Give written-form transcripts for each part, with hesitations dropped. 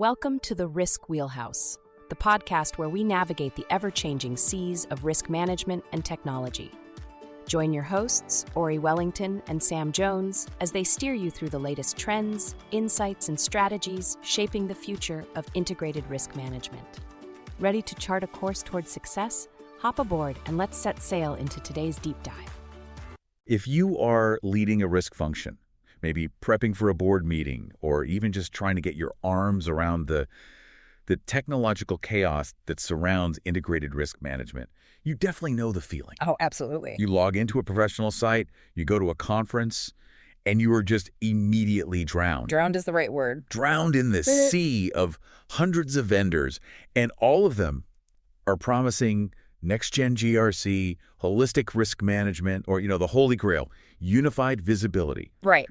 Welcome to the Risk Wheelhouse, the podcast where we navigate the ever-changing seas of risk management and technology. Join your hosts, Ori Wellington and Sam Jones, as they steer you through the latest trends, insights, and strategies shaping the future of integrated risk management. Ready to chart a course towards success? Hop aboard and let's set sail into today's deep dive. If you are leading a risk function, maybe prepping for a board meeting, or even just trying to get your arms around the technological chaos that surrounds integrated risk management, you definitely know the feeling. Oh, absolutely. You log into a professional site, you go to a conference, and you are just immediately drowned. Drowned is the right word. Drowned in this sea of hundreds of vendors, and all of them are promising next-gen GRC, holistic risk management, or, the holy grail, unified visibility. Right.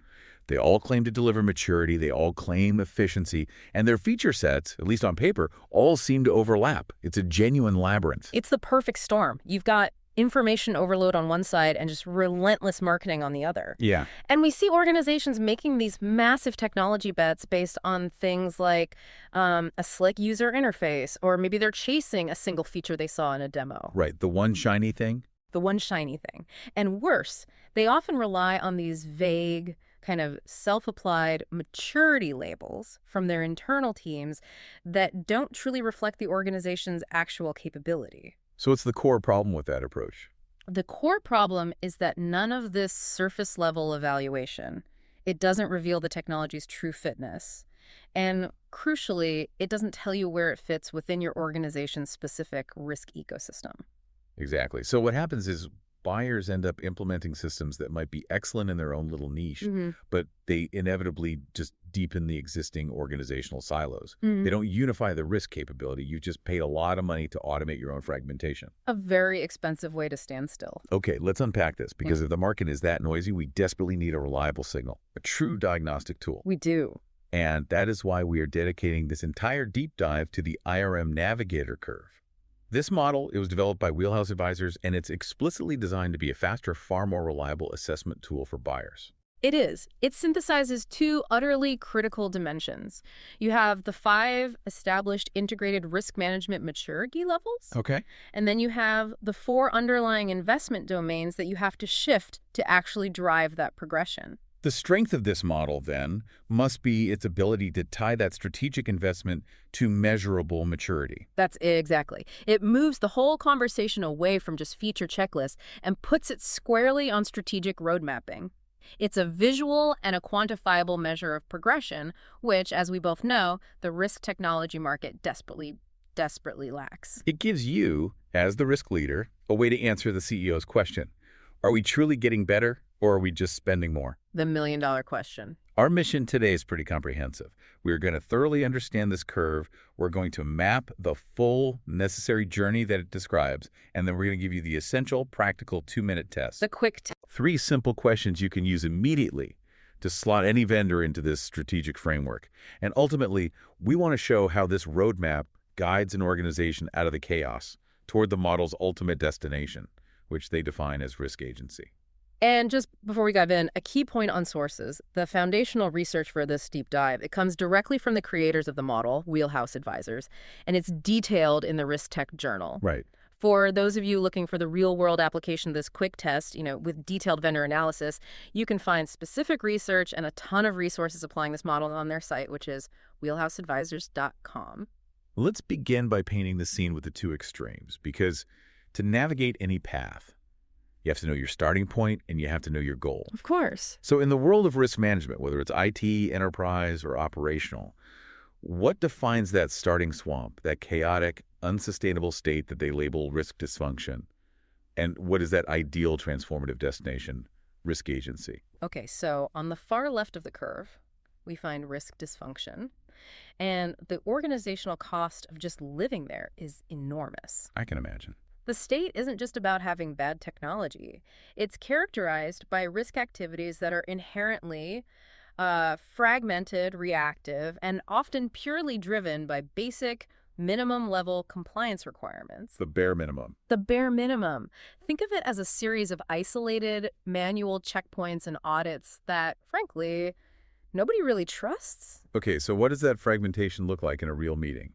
They all claim to deliver maturity, they all claim efficiency, and their feature sets, at least on paper, all seem to overlap. It's a genuine labyrinth. It's the perfect storm. You've got information overload on one side and just relentless marketing on the other. Yeah. And we see organizations making these massive technology bets based on things like a slick user interface, or maybe they're chasing a single feature they saw in a demo. Right, the one shiny thing. The one shiny thing. And worse, they often rely on these vague, kind of self-applied maturity labels from their internal teams that don't truly reflect the organization's actual capability. So what's the core problem with that approach? The core problem is that none of this surface-level evaluation, it doesn't reveal the technology's true fitness. And crucially, it doesn't tell you where it fits within your organization's specific risk ecosystem. Exactly. So what happens is buyers end up implementing systems that might be excellent in their own little niche, but they inevitably just deepen the existing organizational silos. They don't unify the risk capability. You just paid a lot of money to automate your own fragmentation. A very expensive way to stand still. Okay, let's unpack this, because if the market is that noisy, we desperately need a reliable signal, a true diagnostic tool. We do. And that is why we are dedicating this entire deep dive to the IRM Navigator Curve. This model, it was developed by Wheelhouse Advisors, and it's explicitly designed to be a faster, far more reliable assessment tool for buyers. It is. It synthesizes two utterly critical dimensions. You have the 5 established integrated risk management maturity levels. Okay. And then you have the 4 underlying investment domains that you have to shift to actually drive that progression. The strength of this model, then, must be its ability to tie that strategic investment to measurable maturity. That's exactly. It moves the whole conversation away from just feature checklists and puts it squarely on strategic road mapping. It's a visual and a quantifiable measure of progression, which, as we both know, the risk technology market desperately lacks. It gives you, as the risk leader, a way to answer the CEO's question. Are we truly getting better, or are we just spending more? The million-dollar question. Our mission today is pretty comprehensive. We're going to thoroughly understand this curve. We're going to map the full necessary journey that it describes, and then we're going to give you the essential, practical 2-minute test. The quick test. 3 simple questions you can use immediately to slot any vendor into this strategic framework. And ultimately, we want to show how this roadmap guides an organization out of the chaos toward the model's ultimate destination, which they define as risk agency. And just before we dive in, a key point on sources. The foundational research for this deep dive, it comes directly from the creators of the model, Wheelhouse Advisors, and it's detailed in the RiskTech journal. Right. For those of you looking for the real-world application of this quick test, with detailed vendor analysis, you can find specific research and a ton of resources applying this model on their site, which is wheelhouseadvisors.com. Let's begin by painting the scene with the 2 extremes, because to navigate any path, you have to know your starting point and you have to know your goal. Of course. So in the world of risk management, whether it's IT, enterprise, or operational, what defines that starting swamp, that chaotic, unsustainable state that they label risk dysfunction? And what is that ideal transformative destination, risk agency? Okay, so on the far left of the curve, we find risk dysfunction. And the organizational cost of just living there is enormous. I can imagine. The state isn't just about having bad technology. It's characterized by risk activities that are inherently fragmented, reactive, and often purely driven by basic minimum-level compliance requirements. The bare minimum. The bare minimum. Think of it as a series of isolated manual checkpoints and audits that, frankly, nobody really trusts. Okay, so what does that fragmentation look like in a real meeting?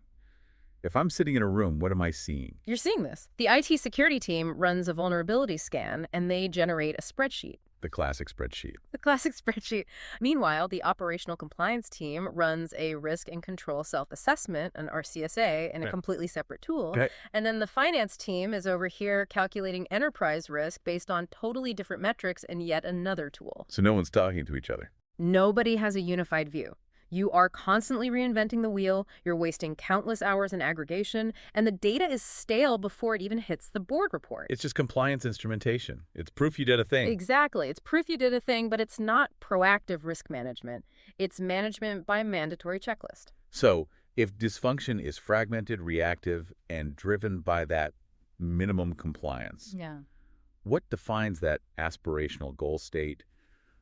If I'm sitting in a room, what am I seeing? You're seeing this. The IT security team runs a vulnerability scan, and they generate a spreadsheet. The classic spreadsheet. The classic spreadsheet. Meanwhile, the operational compliance team runs a risk and control self-assessment, an RCSA, in a completely separate tool. Okay. And then the finance team is over here calculating enterprise risk based on totally different metrics in yet another tool. So no one's talking to each other. Nobody has a unified view. You are constantly reinventing the wheel, you're wasting countless hours in aggregation, and the data is stale before it even hits the board report. It's just compliance instrumentation. It's proof you did a thing. Exactly. It's proof you did a thing, but it's not proactive risk management. It's management by mandatory checklist. So if dysfunction is fragmented, reactive, and driven by that minimum compliance, what defines that aspirational goal state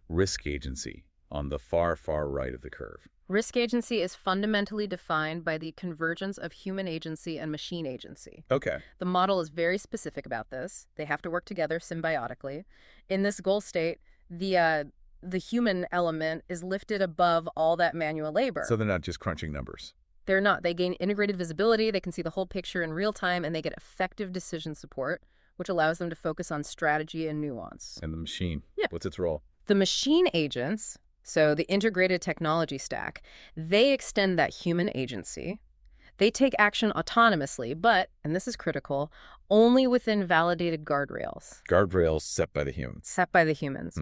risk agency on the far, far right of the curve? Risk agency is fundamentally defined by the convergence of human agency and machine agency. Okay. The model is very specific about this. They have to work together symbiotically. In this goal state, the human element is lifted above all that manual labor. So they're not just crunching numbers. They're not. They gain integrated visibility, they can see the whole picture in real time, and they get effective decision support, which allows them to focus on strategy and nuance. And the machine, Yeah. what's its role? The machine agents, so the integrated technology stack, they extend that human agency. They take action autonomously, but, and this is critical, only within validated guardrails. Guardrails set by the humans. Set by the humans.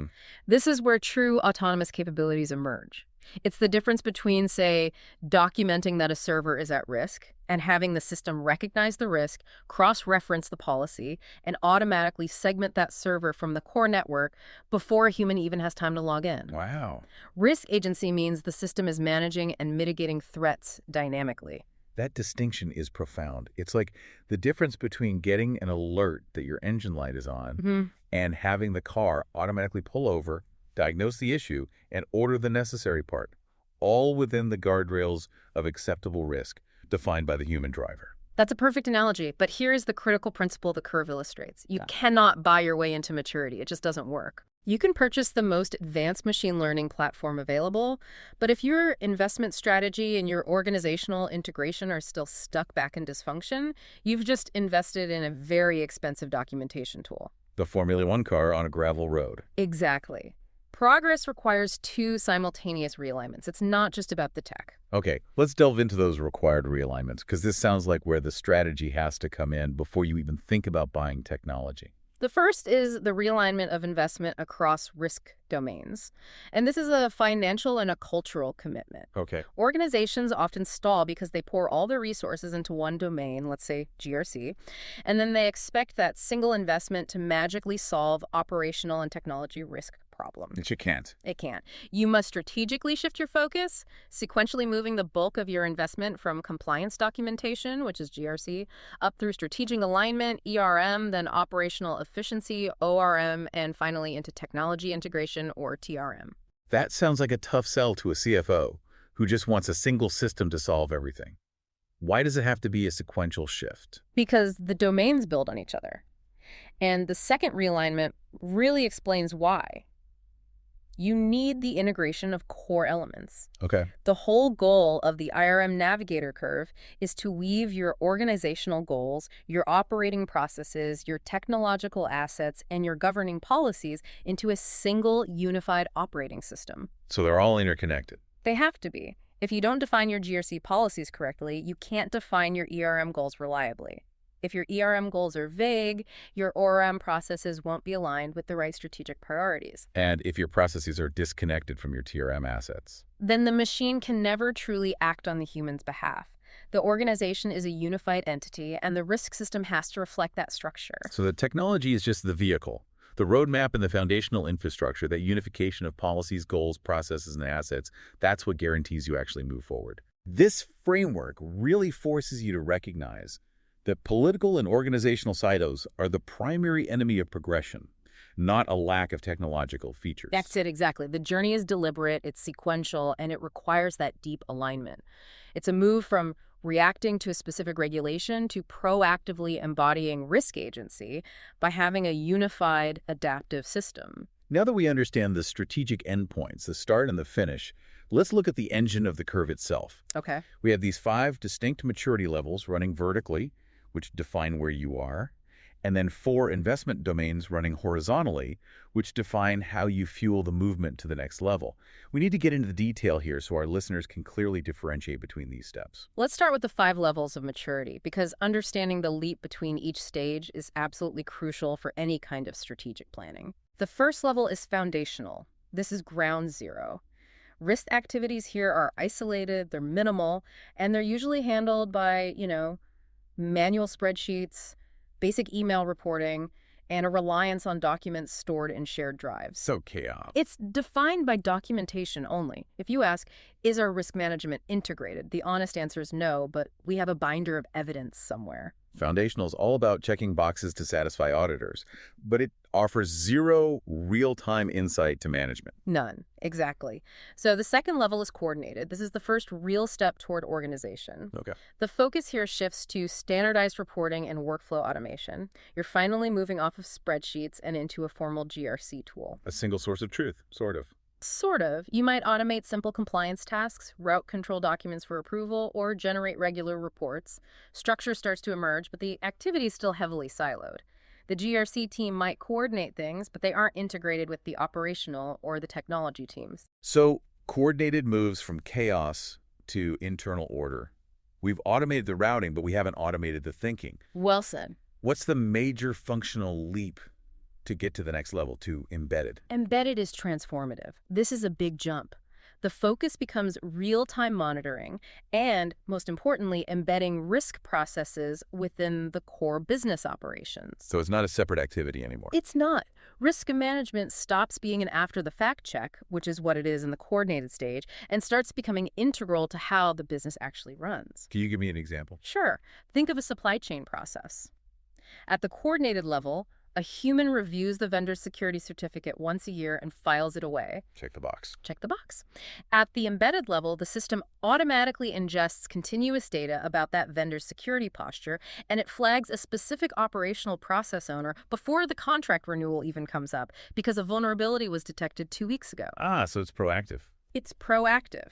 This is where true autonomous capabilities emerge. It's the difference between, say, documenting that a server is at risk and having the system recognize the risk, cross-reference the policy, and automatically segment that server from the core network before a human even has time to log in. Wow. Risk agency means the system is managing and mitigating threats dynamically. That distinction is profound. It's like the difference between getting an alert that your engine light is on and having the car automatically pull over, diagnose the issue, and order the necessary part, all within the guardrails of acceptable risk defined by the human driver. That's a perfect analogy, but here is the critical principle the curve illustrates. You cannot buy your way into maturity. It just doesn't work. You can purchase the most advanced machine learning platform available, but if your investment strategy and your organizational integration are still stuck back in dysfunction, you've just invested in a very expensive documentation tool. The Formula One car on a gravel road. Exactly. Progress requires two simultaneous realignments. It's not just about the tech. Okay, let's delve into those required realignments, because this sounds like where the strategy has to come in before you even think about buying technology. The first is the realignment of investment across risk domains. And this is a financial and a cultural commitment. Okay. Organizations often stall because they pour all their resources into one domain, let's say GRC, and then they expect that single investment to magically solve operational and technology risk problems. Which it can't. It can't. You must strategically shift your focus, sequentially moving the bulk of your investment from compliance documentation, which is GRC, up through strategic alignment, ERM, then operational efficiency, ORM, and finally into technology integration, or TRM. That sounds like a tough sell to a CFO who just wants a single system to solve everything. Why does it have to be a sequential shift? Because the domains build on each other. And the second realignment really explains why. You need the integration of core elements. Okay. The whole goal of the IRM Navigator Curve is to weave your organizational goals, your operating processes, your technological assets, and your governing policies into a single unified operating system. So they're all interconnected. They have to be. If you don't define your GRC policies correctly, you can't define your ERM goals reliably. If your ERM goals are vague, your ORM processes won't be aligned with the right strategic priorities. And if your processes are disconnected from your TRM assets, then the machine can never truly act on the human's behalf. The organization is a unified entity, and the risk system has to reflect that structure. So the technology is just the vehicle. The roadmap and the foundational infrastructure, that unification of policies, goals, processes, and assets, that's what guarantees you actually move forward. This framework really forces you to recognize that political and organizational silos are the primary enemy of progression, not a lack of technological features. That's it, exactly. The journey is deliberate, it's sequential, and it requires that deep alignment. It's a move from reacting to a specific regulation to proactively embodying risk agency by having a unified, adaptive system. Now that we understand the strategic endpoints, the start and the finish, Let's look at the engine of the curve itself. Okay. We have these 5 distinct maturity levels running vertically, which define where you are, and then 4 investment domains running horizontally, which define how you fuel the movement to the next level. We need to get into the detail here so our listeners can clearly differentiate between these steps. Let's start with the 5 levels of maturity, because understanding the leap between each stage is absolutely crucial for any kind of strategic planning. The first level is foundational. This is ground zero. Risk activities here are isolated, they're minimal, and they're usually handled by, manual spreadsheets, basic email reporting, and a reliance on documents stored in shared drives. So chaos. It's defined by documentation only. If you ask, is our risk management integrated? The honest answer is no, but we have a binder of evidence somewhere. Foundational is all about checking boxes to satisfy auditors, but it offers zero real-time insight to management. None. Exactly. So the second level is coordinated. This is the first real step toward organization. Okay. The focus here shifts to standardized reporting and workflow automation. You're finally moving off of spreadsheets and into a formal GRC tool. A single source of truth, sort of. Sort of. You might automate simple compliance tasks, route control documents for approval, or generate regular reports. Structure starts to emerge, but the activity is still heavily siloed. The GRC team might coordinate things, but they aren't integrated with the operational or the technology teams. So, coordinated moves from chaos to internal order. We've automated the routing, but we haven't automated the thinking. Well said. What's the major functional leap to get to the next level, to embedded? Embedded is transformative. This is a big jump. The focus becomes real-time monitoring and, most importantly, embedding risk processes within the core business operations. So it's not a separate activity anymore. It's not. Risk management stops being an after-the-fact check, which is what it is in the coordinated stage, and starts becoming integral to how the business actually runs. Can you give me an example? Sure. Think of a supply chain process. At the coordinated level, a human reviews the vendor's security certificate once a year and files it away. Check the box. Check the box. At the embedded level, the system automatically ingests continuous data about that vendor's security posture, and it flags a specific operational process owner before the contract renewal even comes up, because a vulnerability was detected 2 weeks ago. Ah, so it's proactive. It's proactive.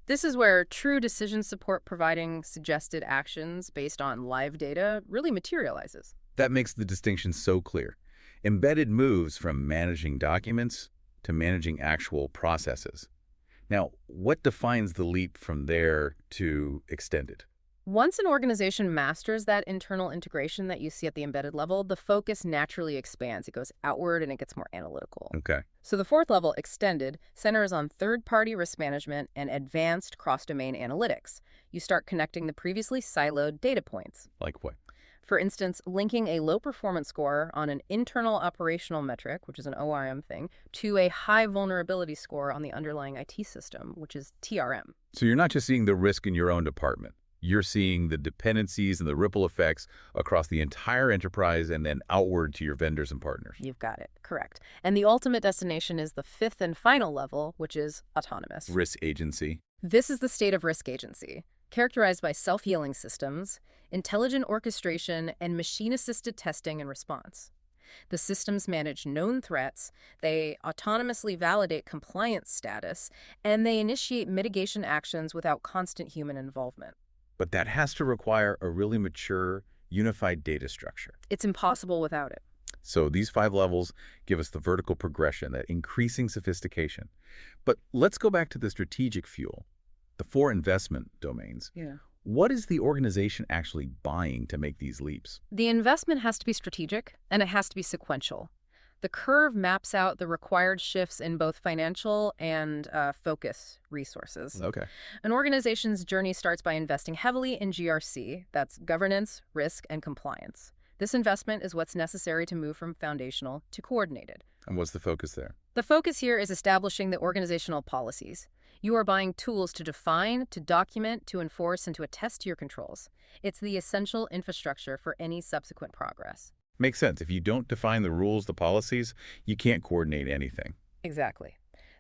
This is where true decision support providing suggested actions based on live data really materializes. That makes the distinction so clear. Embedded moves from managing documents to managing actual processes. Now, what defines the leap from there to extended? Once an organization masters that internal integration that you see at the embedded level, the focus naturally expands. It goes outward and it gets more analytical. Okay. So the fourth level, extended, centers on third-party risk management and advanced cross-domain analytics. You start connecting the previously siloed data points. Like what? For instance, linking a low performance score on an internal operational metric, which is an OIM thing, to a high vulnerability score on the underlying IT system, which is TRM. So you're not just seeing the risk in your own department. You're seeing the dependencies and the ripple effects across the entire enterprise and then outward to your vendors and partners. You've got it. Correct. And the ultimate destination is the fifth and final level, which is autonomous. Risk agency. This is the state of risk agency, characterized by self-healing systems, intelligent orchestration, and machine-assisted testing and response. The systems manage known threats, they autonomously validate compliance status, and they initiate mitigation actions without constant human involvement. But that has to require a really mature, unified data structure. It's impossible without it. So these 5 levels give us the vertical progression, that increasing sophistication. But let's go back to the strategic fuel, the 4 investment domains. Yeah. What is the organization actually buying to make these leaps? The investment has to be strategic, and it has to be sequential. The curve maps out the required shifts in both financial and focus resources. Okay. An organization's journey starts by investing heavily in GRC, that's governance, risk, and compliance. This investment is what's necessary to move from foundational to coordinated. And what's the focus there? The focus here is establishing the organizational policies. You are buying tools to define, to document, to enforce, and to attest to your controls. It's the essential infrastructure for any subsequent progress. Makes sense. If you don't define the rules, the policies, you can't coordinate anything. Exactly.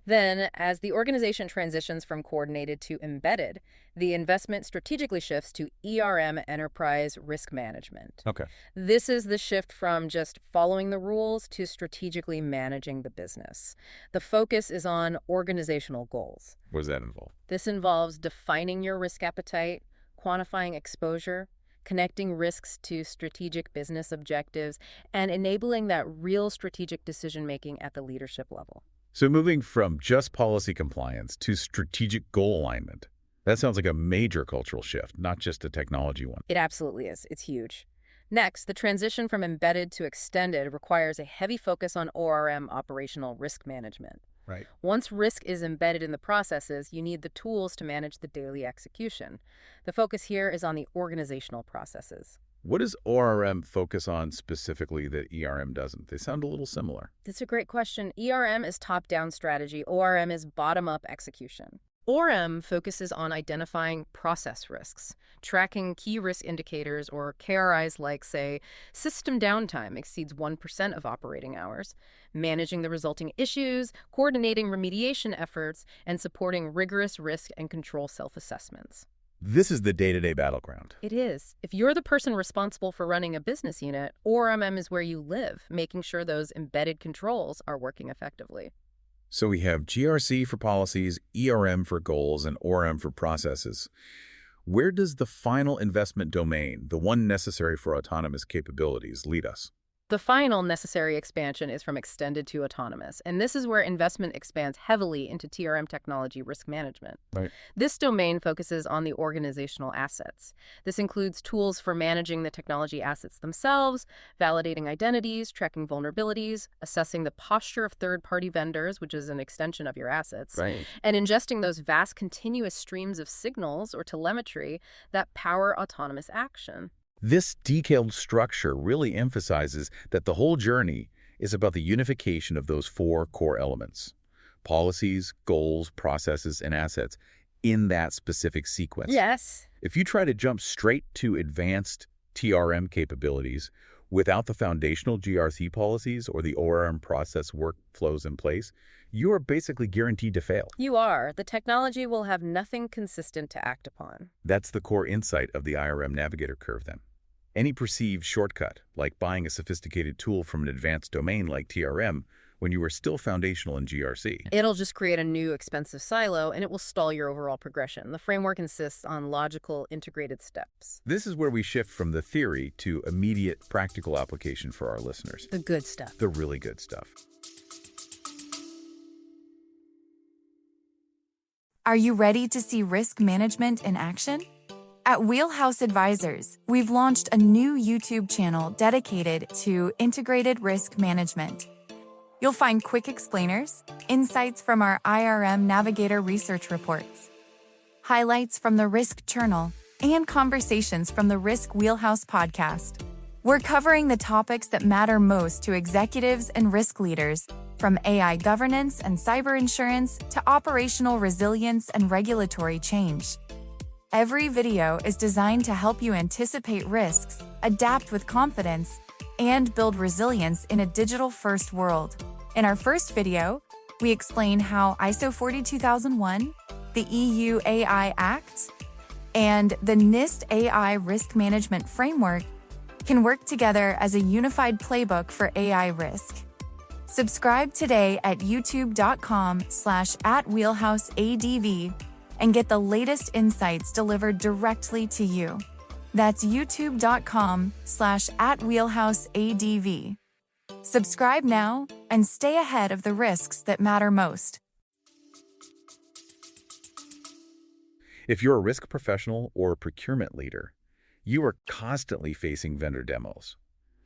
Then, as the organization transitions from coordinated to embedded, the investment strategically shifts to ERM, Enterprise Risk Management. Okay. This is the shift from just following the rules to strategically managing the business. The focus is on organizational goals. What does that involve? This involves defining your risk appetite, quantifying exposure, connecting risks to strategic business objectives, and enabling that real strategic decision-making at the leadership level. So moving from just policy compliance to strategic goal alignment, that sounds like a major cultural shift, not just a technology one. It absolutely is. It's huge. Next, the transition from embedded to extended requires a heavy focus on ORM, operational risk management. Right. Once risk is embedded in the processes, you need the tools to manage the daily execution. The focus here is on the organizational processes. What does ORM focus on specifically that ERM doesn't? They sound a little similar. That's a great question. ERM is top-down strategy. ORM is bottom-up execution. ORM focuses on identifying process risks, tracking key risk indicators or KRIs like, say, system downtime exceeds 1% of operating hours, managing the resulting issues, coordinating remediation efforts, and supporting rigorous risk and control self-assessments. This is the day-to-day battleground. It is. If you're the person responsible for running a business unit, ORM is where you live, making sure those embedded controls are working effectively. So we have GRC for policies, ERM for goals, and ORM for processes. Where does the final investment domain, the one necessary for autonomous capabilities, lead us? The final necessary expansion is from extended to autonomous, and this is where investment expands heavily into TRM technology risk management. Right. This domain focuses on the organizational assets. This includes tools for managing the technology assets themselves, validating identities, tracking vulnerabilities, assessing the posture of third-party vendors, which is an extension of your assets, Right. and ingesting those vast continuous streams of signals or telemetry that power autonomous action. This detailed structure really emphasizes that the whole journey is about the unification of those four core elements: policies, goals, processes, and assets in that specific sequence. Yes. If you try to jump straight to advanced TRM capabilities without the foundational GRC policies or the ORM process workflows in place, you are basically guaranteed to fail. You are. The technology will have nothing consistent to act upon. That's the core insight of the IRM Navigator Curve then. Any perceived shortcut, like buying a sophisticated tool from an advanced domain like TRM, when you are still foundational in GRC. It'll just create a new expensive silo, and it will stall your overall progression. The framework insists on logical, integrated steps. This is where we shift from the theory to immediate practical application for our listeners. The good stuff. The really good stuff. Are you ready to see risk management in action? At Wheelhouse Advisors, we've launched a new YouTube channel dedicated to integrated risk management. You'll find quick explainers, insights from our IRM Navigator research reports, highlights from the Risk Journal, and conversations from the Risk Wheelhouse podcast. We're covering the topics that matter most to executives and risk leaders, from AI governance and cyber insurance to operational resilience and regulatory change. Every video is designed to help you anticipate risks, adapt with confidence, and build resilience in a digital-first world. In our first video, we explain how ISO 42001, the EU AI Act, and the NIST AI Risk Management Framework can work together as a unified playbook for AI risk. Subscribe today at youtube.com/@wheelhouseadv and get the latest insights delivered directly to you. That's youtube.com/@wheelhouseadv. Subscribe now and stay ahead of the risks that matter most. If you're a risk professional or a procurement leader, you are constantly facing vendor demos.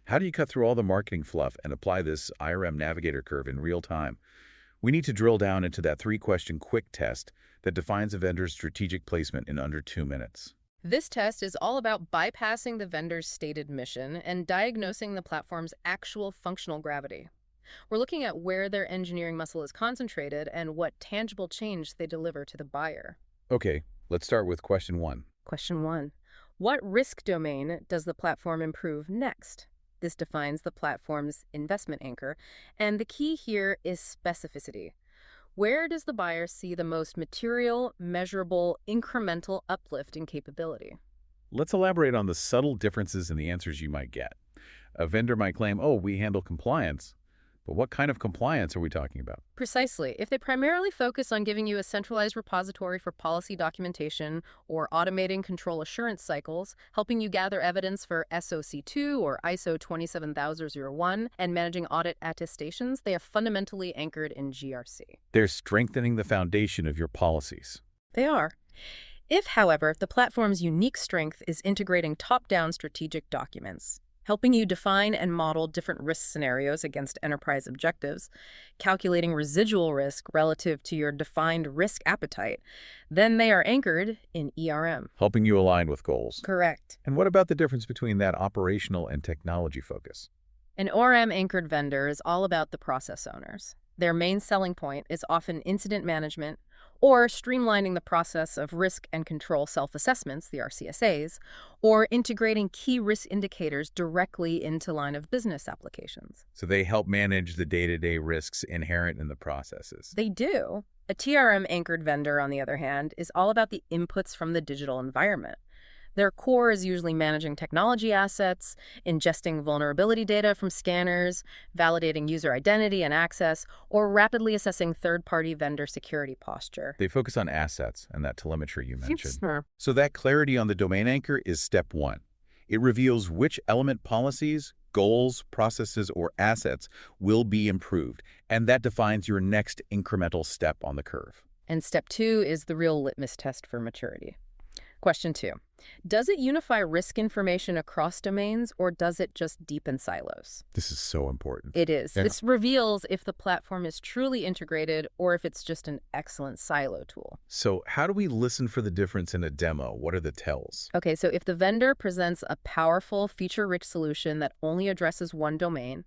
How do you cut through all the marketing fluff and apply this IRM Navigator Curve in real time? We need to drill down into that 3-question quick test that defines a vendor's strategic placement in under 2 minutes. This test is all about bypassing the vendor's stated mission and diagnosing the platform's actual functional gravity. We're looking at where their engineering muscle is concentrated and what tangible change they deliver to the buyer. Okay, let's start with question 1. Question 1. What risk domain does the platform improve next? This defines the platform's investment anchor, and the key here is specificity. Where does the buyer see the most material, measurable, incremental uplift in capability? Let's elaborate on the subtle differences in the answers you might get. A vendor might claim, oh, we handle compliance. But what kind of compliance are we talking about? Precisely. If they primarily focus on giving you a centralized repository for policy documentation or automating control assurance cycles, helping you gather evidence for SOC2 or ISO 27001, and managing audit attestations, they are fundamentally anchored in GRC. They're strengthening the foundation of your policies. They are. If, however, the platform's unique strength is integrating top-down strategic documents, helping you define and model different risk scenarios against enterprise objectives, calculating residual risk relative to your defined risk appetite, then they are anchored in ERM. Helping you align with goals. Correct. And what about the difference between that operational and technology focus? An ORM-anchored vendor is all about the process owners. Their main selling point is often incident management or streamlining the process of risk and control self-assessments, the RCSAs, or integrating key risk indicators directly into line of business applications. So they help manage the day-to-day risks inherent in the processes. They do. A TRM-anchored vendor, on the other hand, is all about the inputs from the digital environment. Their core is usually managing technology assets, ingesting vulnerability data from scanners, validating user identity and access, or rapidly assessing third-party vendor security posture. They focus on assets and that telemetry you mentioned. Sure. So that clarity on the domain anchor is step one. It reveals which element policies, goals, processes, or assets will be improved, and that defines your next incremental step on the curve. And step two is the real litmus test for maturity. Question 2. Does it unify risk information across domains, or does it just deepen silos? This is so important. It is. Yeah. This reveals if the platform is truly integrated or if it's just an excellent silo tool. So how do we listen for the difference in a demo? What are the tells? Okay, so if the vendor presents a powerful, feature-rich solution that only addresses one domain,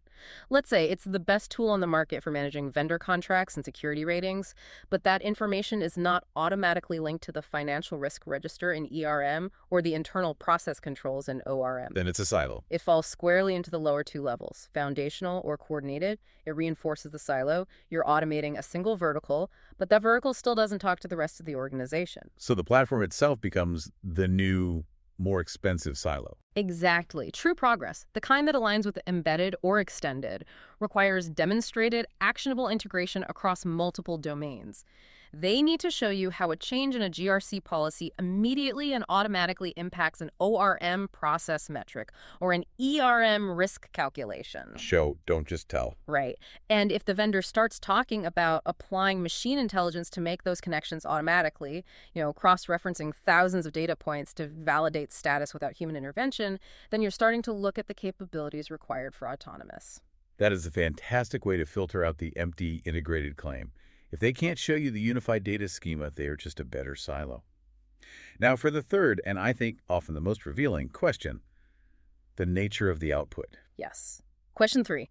let's say it's the best tool on the market for managing vendor contracts and security ratings, but that information is not automatically linked to the financial risk register in ERM or the internal process controls in ORM. Then it's a silo. It falls squarely into the lower two levels, foundational or coordinated. It reinforces the silo. You're automating a single vertical, but that vertical still doesn't talk to the rest of the organization. So the platform itself becomes the new, more expensive silo. Exactly. True progress, the kind that aligns with embedded or extended, requires demonstrated, actionable integration across multiple domains. They need to show you how a change in a GRC policy immediately and automatically impacts an ORM process metric or an ERM risk calculation. Show, don't just tell. Right. And if the vendor starts talking about applying machine intelligence to make those connections automatically, cross-referencing thousands of data points to validate status without human intervention, then you're starting to look at the capabilities required for autonomous. That is a fantastic way to filter out the empty integrated claim. If they can't show you the unified data schema, they are just a better silo. Now for the third, and I think often the most revealing, question, the nature of the output. Yes. Question 3.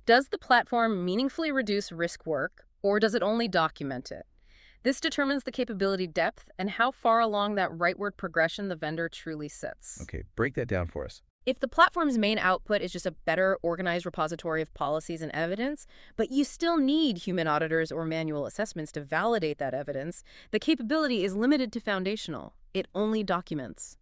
Does the platform meaningfully reduce risk work, or does it only document it? This determines the capability depth and how far along that rightward progression the vendor truly sits. Okay, break that down for us. If the platform's main output is just a better organized repository of policies and evidence, but you still need human auditors or manual assessments to validate that evidence, the capability is limited to foundational. It only documents.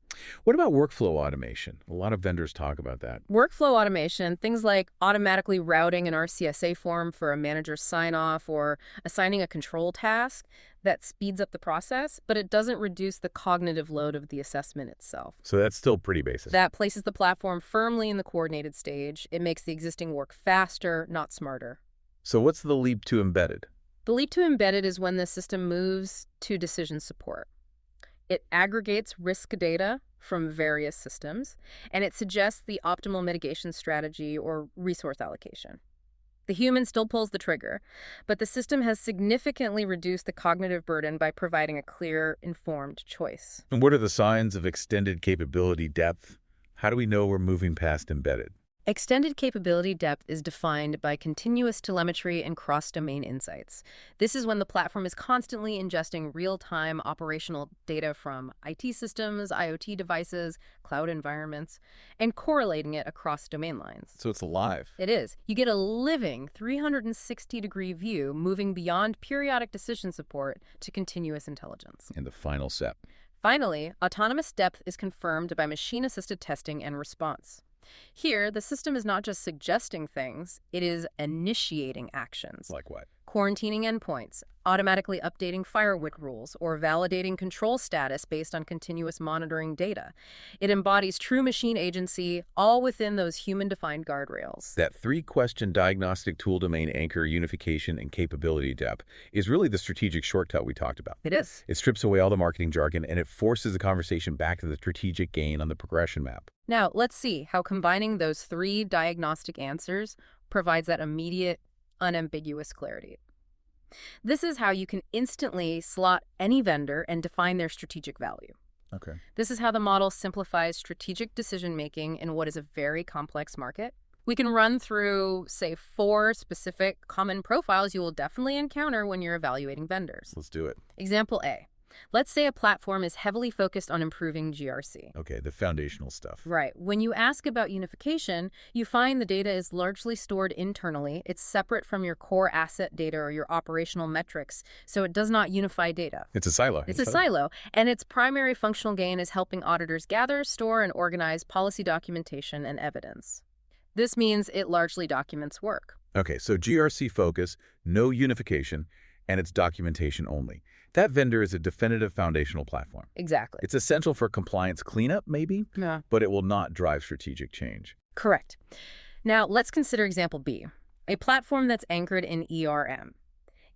What about workflow automation? A lot of vendors talk about that. Workflow automation, things like automatically routing an RCSA form for a manager's sign-off or assigning a control task, that speeds up the process, but it doesn't reduce the cognitive load of the assessment itself. So that's still pretty basic. That places the platform firmly in the coordinated stage. It makes the existing work faster, not smarter. So what's the leap to embedded? The leap to embedded is when the system moves to decision support. It aggregates risk data from various systems, and it suggests the optimal mitigation strategy or resource allocation. The human still pulls the trigger, but the system has significantly reduced the cognitive burden by providing a clear, informed choice. And what are the signs of extended capability depth? How do we know we're moving past embedded? Extended capability depth is defined by continuous telemetry and cross-domain insights. This is when the platform is constantly ingesting real-time operational data from IT systems, IoT devices, cloud environments, and correlating it across domain lines. So it's alive. It is. You get a living 360-degree view moving beyond periodic decision support to continuous intelligence. And the final step. Finally, autonomous depth is confirmed by machine-assisted testing and response. Here, the system is not just suggesting things, it is initiating actions. Like what? Quarantining endpoints, automatically updating firewall rules, or validating control status based on continuous monitoring data. It embodies true machine agency, all within those human-defined guardrails. That three-question diagnostic tool domain anchor, unification, and capability depth is really the strategic shortcut we talked about. It is. It strips away all the marketing jargon, and it forces the conversation back to the strategic gain on the progression map. Now, let's see how combining those three diagnostic answers provides that immediate, unambiguous clarity. This is how you can instantly slot any vendor and define their strategic value. Okay. This is how the model simplifies strategic decision-making in what is a very complex market. We can run through, say, 4 specific common profiles you will definitely encounter when you're evaluating vendors. Let's do it. Example A. Let's say a platform is heavily focused on improving GRC. Okay, the foundational stuff. Right. When you ask about unification, you find the data is largely stored internally. It's separate from your core asset data or your operational metrics, so it does not unify data. It's a silo. It's a silo, and its primary functional gain is helping auditors gather, store, and organize policy documentation and evidence. This means it largely documents work. Okay, so GRC focus, no unification, and it's documentation only. That vendor is a definitive foundational platform. Exactly. It's essential for compliance cleanup, maybe, Yeah. but it will not drive strategic change. Correct. Now, let's consider example B, a platform that's anchored in ERM.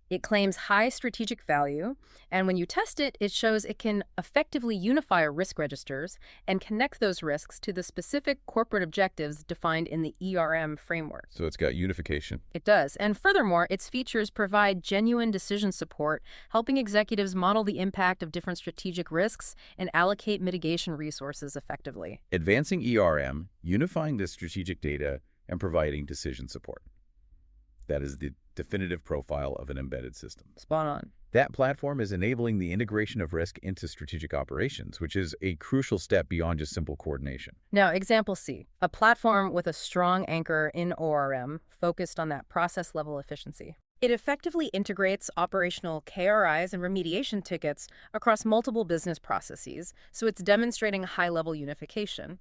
It claims high strategic value, and when you test it, it shows it can effectively unify risk registers and connect those risks to the specific corporate objectives defined in the ERM framework. So it's got unification. It does. And furthermore, its features provide genuine decision support, helping executives model the impact of different strategic risks and allocate mitigation resources effectively. Advancing ERM, unifying the strategic data, and providing decision support. That is the definitive profile of an embedded system. Spot on. That platform is enabling the integration of risk into strategic operations, which is a crucial step beyond just simple coordination. Now, example C, a platform with a strong anchor in ORM focused on that process-level efficiency. It effectively integrates operational KRIs and remediation tickets across multiple business processes, so it's demonstrating high-level unification.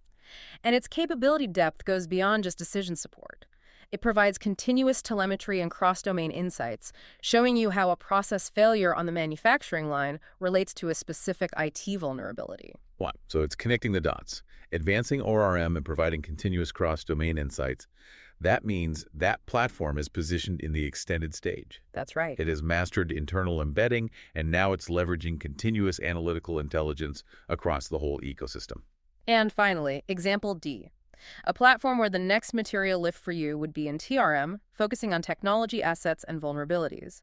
And its capability depth goes beyond just decision support. It provides continuous telemetry and cross-domain insights, showing you how a process failure on the manufacturing line relates to a specific IT vulnerability. Wow. So it's connecting the dots, advancing ORM and providing continuous cross-domain insights. That means that platform is positioned in the extended stage. That's right. It has mastered internal embedding, and now it's leveraging continuous analytical intelligence across the whole ecosystem. And finally, example D. A platform where the next material lift for you would be in TRM, focusing on technology assets and vulnerabilities.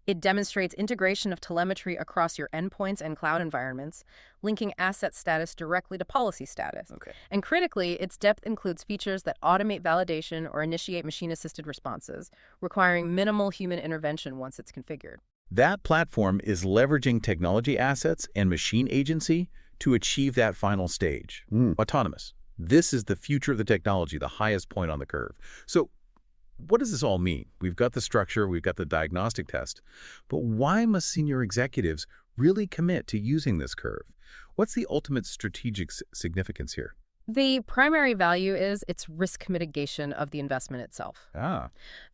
It demonstrates integration of telemetry across your endpoints and cloud environments, linking asset status directly to policy status. Okay. And critically, its depth includes features that automate validation or initiate machine-assisted responses, requiring minimal human intervention once it's configured. That platform is leveraging technology assets and machine agency to achieve that final stage, autonomous. This is the future of the technology, the highest point on the curve. So what does this all mean? We've got the structure, we've got the diagnostic test, but why must senior executives really commit to using this curve? What's the ultimate strategic significance here? The primary value is its risk mitigation of the investment itself.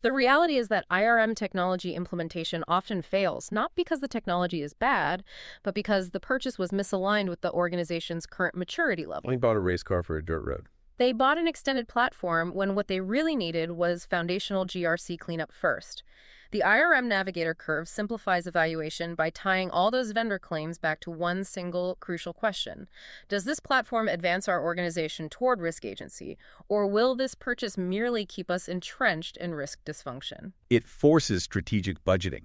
The reality is that IRM technology implementation often fails, not because the technology is bad, but because the purchase was misaligned with the organization's current maturity level. They bought a race car for a dirt road. They bought an extended platform when what they really needed was foundational GRC cleanup first. The IRM Navigator Curve simplifies evaluation by tying all those vendor claims back to one single crucial question. Does this platform advance our organization toward risk agency, or will this purchase merely keep us entrenched in risk dysfunction? It forces strategic budgeting.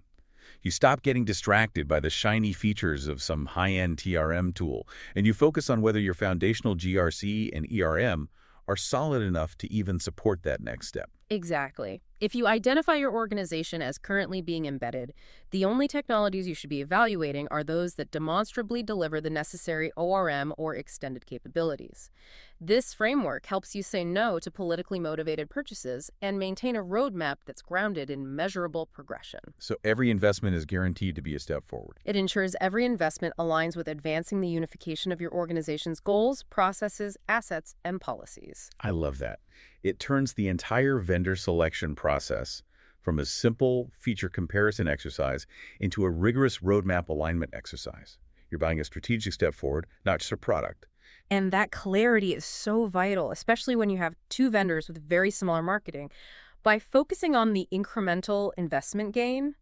You stop getting distracted by the shiny features of some high-end TRM tool, and you focus on whether your foundational GRC and ERM are solid enough to even support that next step. Exactly. If you identify your organization as currently being embedded, the only technologies you should be evaluating are those that demonstrably deliver the necessary ORM or extended capabilities. This framework helps you say no to politically motivated purchases and maintain a roadmap that's grounded in measurable progression. So every investment is guaranteed to be a step forward. It ensures every investment aligns with advancing the unification of your organization's goals, processes, assets, and policies. I love that. It turns the entire vendor selection process from a simple feature comparison exercise into a rigorous roadmap alignment exercise. You're buying a strategic step forward, not just a product. And that clarity is so vital, especially when you have two vendors with very similar marketing. By focusing on the incremental investment gain,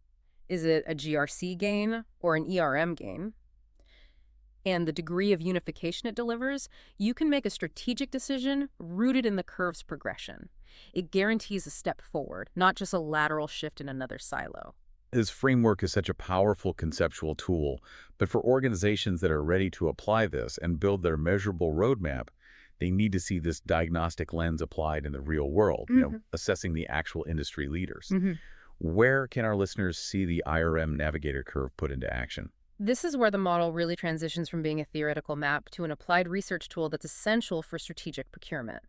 is it a GRC gain or an ERM gain, and the degree of unification it delivers, you can make a strategic decision rooted in the curve's progression. It guarantees a step forward, not just a lateral shift in another silo. This framework is such a powerful conceptual tool, but for organizations that are ready to apply this and build their measurable roadmap, they need to see this diagnostic lens applied in the real world, assessing the actual industry leaders. Where can our listeners see the IRM Navigator Curve put into action? This is where the model really transitions from being a theoretical map to an applied research tool that's essential for strategic procurement.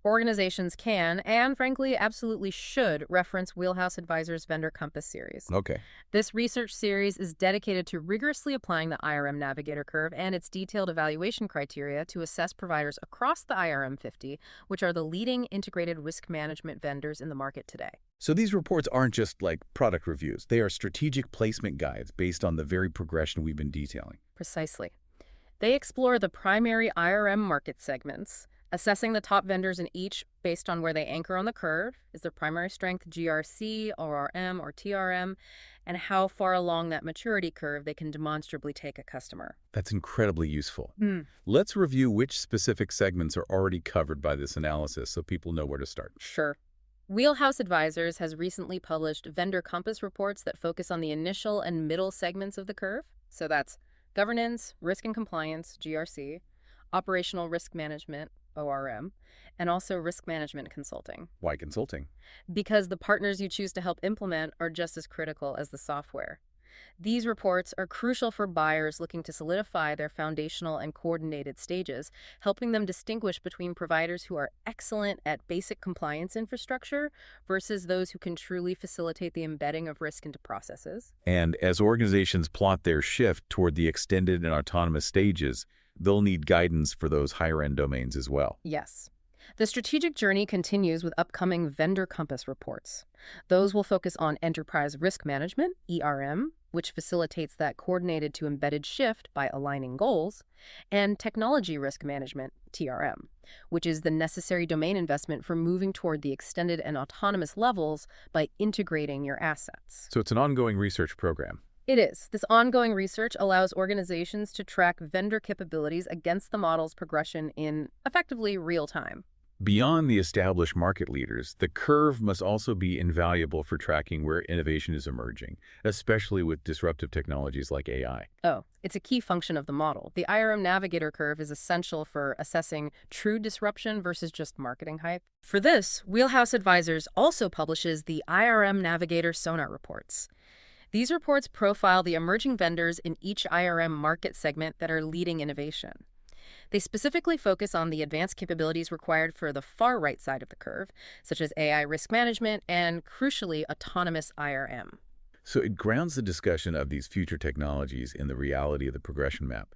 Organizations can, and frankly, absolutely should, reference Wheelhouse Advisors' Vendor Compass series. Okay. This research series is dedicated to rigorously applying the IRM Navigator Curve and its detailed evaluation criteria to assess providers across the IRM 50, which are the leading integrated risk management vendors in the market today. So these reports aren't just like product reviews. They are strategic placement guides based on the very progression we've been detailing. Precisely. They explore the primary IRM market segments, assessing the top vendors in each based on where they anchor on the curve, is their primary strength GRC, ORM, or TRM, and how far along that maturity curve they can demonstrably take a customer. That's incredibly useful. Let's review which specific segments are already covered by this analysis so people know where to start. Sure. Wheelhouse Advisors has recently published Vendor Compass reports that focus on the initial and middle segments of the curve. So that's governance, risk and compliance, GRC, operational risk management, ORM, and also risk management consulting. Why consulting? Because the partners you choose to help implement are just as critical as the software. These reports are crucial for buyers looking to solidify their foundational and coordinated stages, helping them distinguish between providers who are excellent at basic compliance infrastructure versus those who can truly facilitate the embedding of risk into processes. And as organizations plot their shift toward the extended and autonomous stages, they'll need guidance for those higher-end domains as well. Yes. The strategic journey continues with upcoming Vendor Compass reports. Those will focus on enterprise risk management, ERM, which facilitates that coordinated to embedded shift by aligning goals, and technology risk management, TRM, which is the necessary domain investment for moving toward the extended and autonomous levels by integrating your assets. So it's an ongoing research program. It is. This ongoing research allows organizations to track vendor capabilities against the model's progression in effectively real time. Beyond the established market leaders, the curve must also be invaluable for tracking where innovation is emerging, especially with disruptive technologies like AI. Oh, it's a key function of the model. The IRM Navigator Curve is essential for assessing true disruption versus just marketing hype. For this, Wheelhouse Advisors also publishes the IRM Navigator Sonar reports. These reports profile the emerging vendors in each IRM market segment that are leading innovation. They specifically focus on the advanced capabilities required for the far right side of the curve, such as AI risk management and, crucially, autonomous IRM. So it grounds the discussion of these future technologies in the reality of the progression map.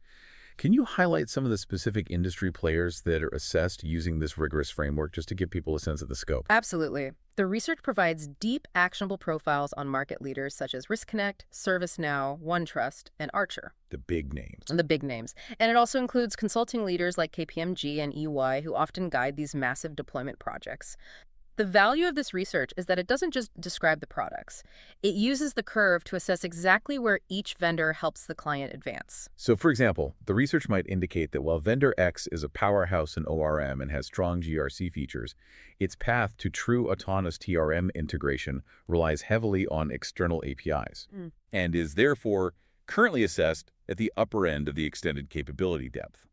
Can you highlight some of the specific industry players that are assessed using this rigorous framework just to give people a sense of the scope? Absolutely. The research provides deep, actionable profiles on market leaders such as RiskConnect, ServiceNow, OneTrust, and Archer. The big names. The big names. And it also includes consulting leaders like KPMG and EY who often guide these massive deployment projects. The value of this research is that it doesn't just describe the products. It uses the curve to assess exactly where each vendor helps the client advance. So, for example, the research might indicate that while vendor X is a powerhouse in ORM and has strong GRC features, its path to true autonomous TRM integration relies heavily on external APIs and is therefore currently assessed at the upper end of the extended capability depth.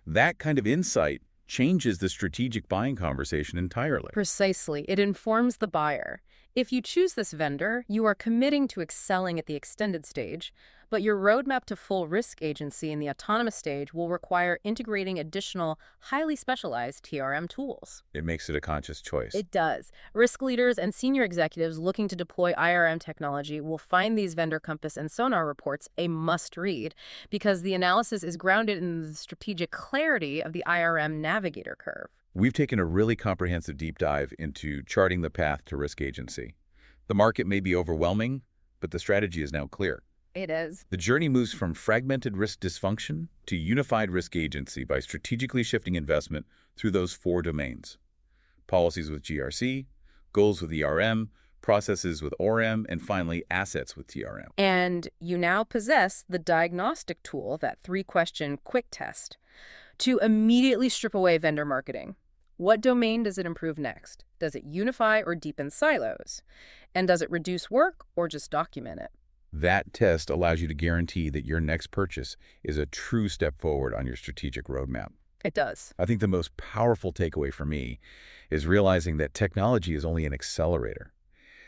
That kind of insight changes the strategic buying conversation entirely. Precisely. It informs the buyer. If you choose this vendor, you are committing to excelling at the extended stage, but your roadmap to full risk agency in the autonomous stage will require integrating additional, highly specialized TRM tools. It makes it a conscious choice. It does. Risk leaders and senior executives looking to deploy IRM technology will find these vendor compass and sonar reports a must-read because the analysis is grounded in the strategic clarity of the IRM Navigator Curve. We've taken a really comprehensive deep dive into charting the path to risk agency. The market may be overwhelming, but the strategy is now clear. It is. The journey moves from fragmented risk dysfunction to unified risk agency by strategically shifting investment through those 4 domains: policies with GRC, goals with ERM, processes with ORM, and finally, assets with TRM. And you now possess the diagnostic tool, that 3-question quick test, to immediately strip away vendor marketing. What domain does it improve next? Does it unify or deepen silos? And does it reduce work or just document it? That test allows you to guarantee that your next purchase is a true step forward on your strategic roadmap. It does. I think the most powerful takeaway for me is realizing that technology is only an accelerator.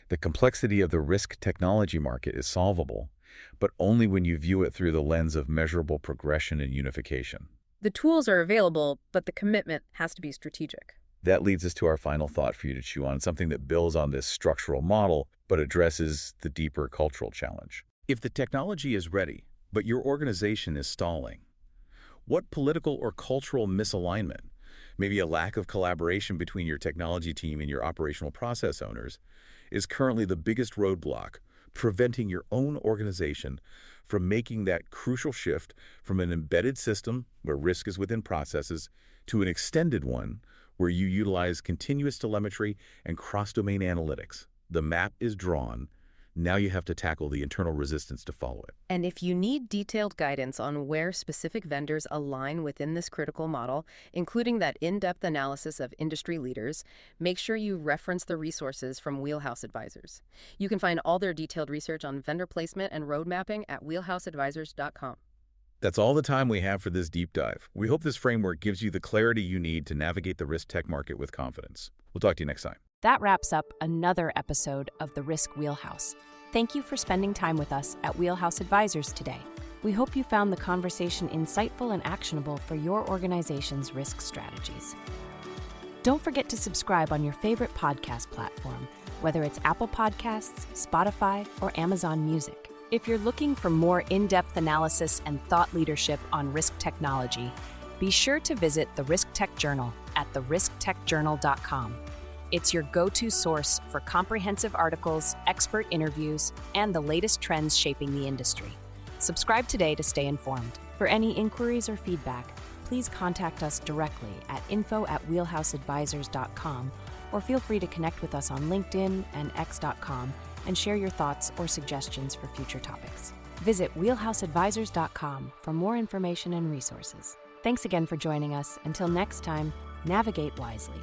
The complexity of the risk technology market is solvable, but only when you view it through the lens of measurable progression and unification. The tools are available, but the commitment has to be strategic. That leads us to our final thought for you to chew on, something that builds on this structural model, but addresses the deeper cultural challenge. If the technology is ready, but your organization is stalling, what political or cultural misalignment, maybe a lack of collaboration between your technology team and your operational process owners, is currently the biggest roadblock preventing your own organization from making that crucial shift from an embedded system where risk is within processes to an extended one where you utilize continuous telemetry and cross-domain analytics? The map is drawn. Now you have to tackle the internal resistance to follow it. And if you need detailed guidance on where specific vendors align within this critical model, including that in-depth analysis of industry leaders, make sure you reference the resources from Wheelhouse Advisors. You can find all their detailed research on vendor placement and road mapping at wheelhouseadvisors.com. That's all the time we have for this deep dive. We hope this framework gives you the clarity you need to navigate the risk tech market with confidence. We'll talk to you next time. That wraps up another episode of the Risk Wheelhouse. Thank you for spending time with us at Wheelhouse Advisors today. We hope you found the conversation insightful and actionable for your organization's risk strategies. Don't forget to subscribe on your favorite podcast platform, whether it's Apple Podcasts, Spotify, or Amazon Music. If you're looking for more in-depth analysis and thought leadership on risk technology, be sure to visit the RiskTech Journal at therisktechjournal.com. It's your go-to source for comprehensive articles, expert interviews, and the latest trends shaping the industry. Subscribe today to stay informed. For any inquiries or feedback, please contact us directly at info@wheelhouseadvisors.com, or feel free to connect with us on LinkedIn and x.com and share your thoughts or suggestions for future topics. Visit wheelhouseadvisors.com for more information and resources. Thanks again for joining us. Until next time, navigate wisely.